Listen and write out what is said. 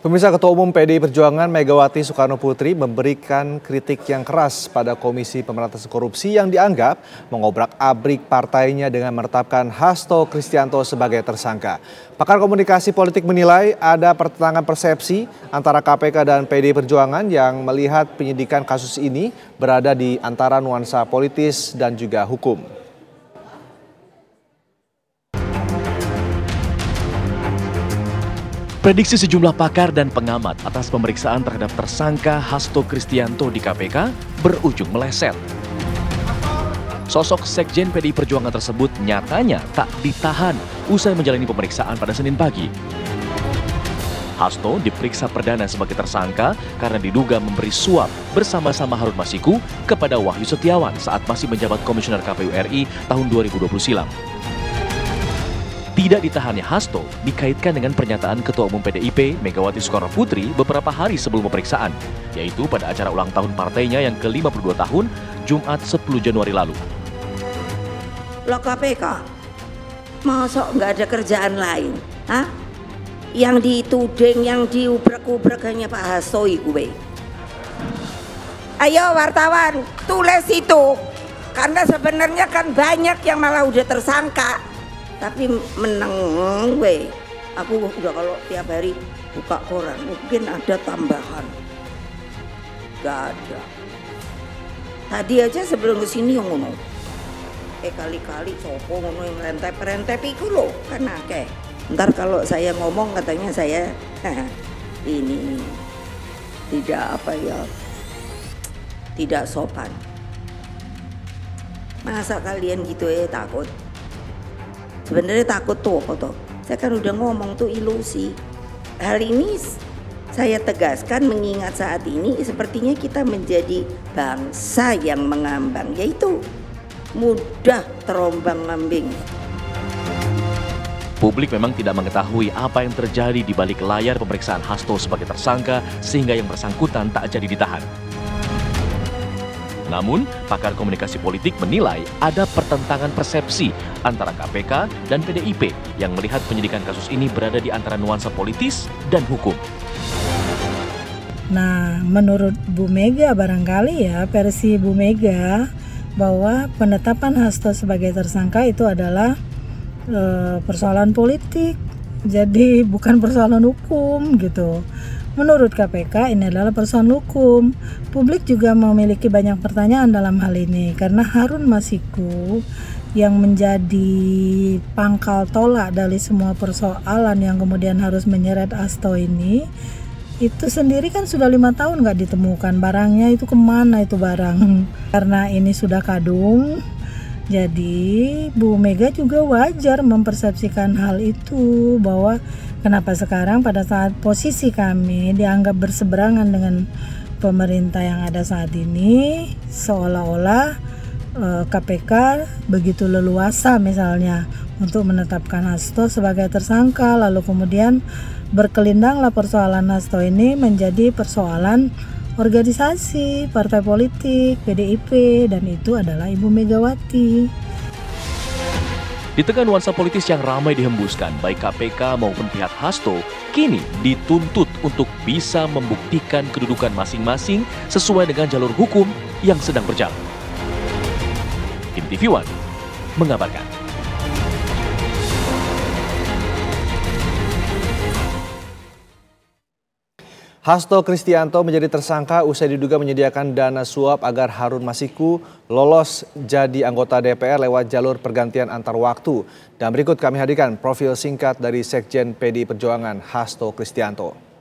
Pemirsa, Ketua Umum PDI Perjuangan Megawati Soekarno Putri memberikan kritik yang keras pada Komisi Pemberantasan Korupsi yang dianggap mengobrak-abrik partainya dengan menetapkan Hasto Kristianto sebagai tersangka. Pakar komunikasi politik menilai ada pertentangan persepsi antara KPK dan PDI Perjuangan yang melihat penyidikan kasus ini berada di antara nuansa politis dan juga hukum. Prediksi sejumlah pakar dan pengamat atas pemeriksaan terhadap tersangka Hasto Kristianto di KPK berujung meleset. Sosok Sekjen PDI Perjuangan tersebut nyatanya tak ditahan usai menjalani pemeriksaan pada Senin pagi. Hasto diperiksa perdana sebagai tersangka karena diduga memberi suap bersama-sama Harun Masiku kepada Wahyu Setiawan saat masih menjabat Komisioner KPU RI tahun 2020 silam. Tidak ditahannya Hasto dikaitkan dengan pernyataan Ketua Umum PDIP Megawati Soekarno Putri beberapa hari sebelum pemeriksaan, yaitu pada acara ulang tahun partainya yang ke-52 tahun, Jumat 10 Januari lalu. Loh KPK, masa nggak ada kerjaan lain? Hah? Yang dituding, yang diubrek-ubrek hanya Pak Hasto itu. Ayo wartawan, tulis itu. Karena sebenarnya kan banyak yang malah udah tersangka. Tapi meneng we, aku udah kalau tiap hari buka koran mungkin ada tambahan, gak ada. Tadi aja sebelum kesini yang ngono, kali-kali sopo ngono yang rentep iku loh kan akeh. Ntar kalau saya ngomong katanya saya ini tidak apa ya, tidak sopan. Masa kalian gitu ya takut? Sebenarnya takut tuh apa tuh? Saya kan udah ngomong tuh ilusi. Hal ini saya tegaskan mengingat saat ini sepertinya kita menjadi bangsa yang mengambang, yaitu mudah terombang-ambing. Publik memang tidak mengetahui apa yang terjadi di balik layar pemeriksaan Hasto sebagai tersangka sehingga yang bersangkutan tak jadi ditahan. Namun, pakar komunikasi politik menilai ada pertentangan persepsi antara KPK dan PDIP yang melihat penyidikan kasus ini berada di antara nuansa politis dan hukum. Nah, menurut Bu Mega barangkali ya, versi Bu Mega bahwa penetapan Hasto sebagai tersangka itu adalah persoalan politik, jadi bukan persoalan hukum gitu. Menurut KPK ini adalah persoalan hukum. Publik juga memiliki banyak pertanyaan dalam hal ini karena Harun Masiku yang menjadi pangkal tolak dari semua persoalan yang kemudian harus menyeret Hasto ini, itu sendiri kan sudah 5 tahun nggak ditemukan barangnya, itu kemana itu barang. Karena ini sudah kadung, jadi Bu Mega juga wajar mempersepsikan hal itu, bahwa kenapa sekarang pada saat posisi kami dianggap berseberangan dengan pemerintah yang ada saat ini, seolah-olah KPK begitu leluasa misalnya untuk menetapkan Hasto sebagai tersangka, lalu kemudian berkelindanglah persoalan Hasto ini menjadi persoalan organisasi, partai politik, PDIP, dan itu adalah Ibu Megawati. Di tengah nuansa politis yang ramai dihembuskan, baik KPK maupun pihak Hasto kini dituntut untuk bisa membuktikan kedudukan masing-masing sesuai dengan jalur hukum yang sedang berjalan. Tim TV One mengabarkan. Hasto Kristianto menjadi tersangka usai diduga menyediakan dana suap agar Harun Masiku lolos jadi anggota DPR lewat jalur pergantian antar waktu. Dan berikut kami hadirkan profil singkat dari Sekjen PDI Perjuangan Hasto Kristianto.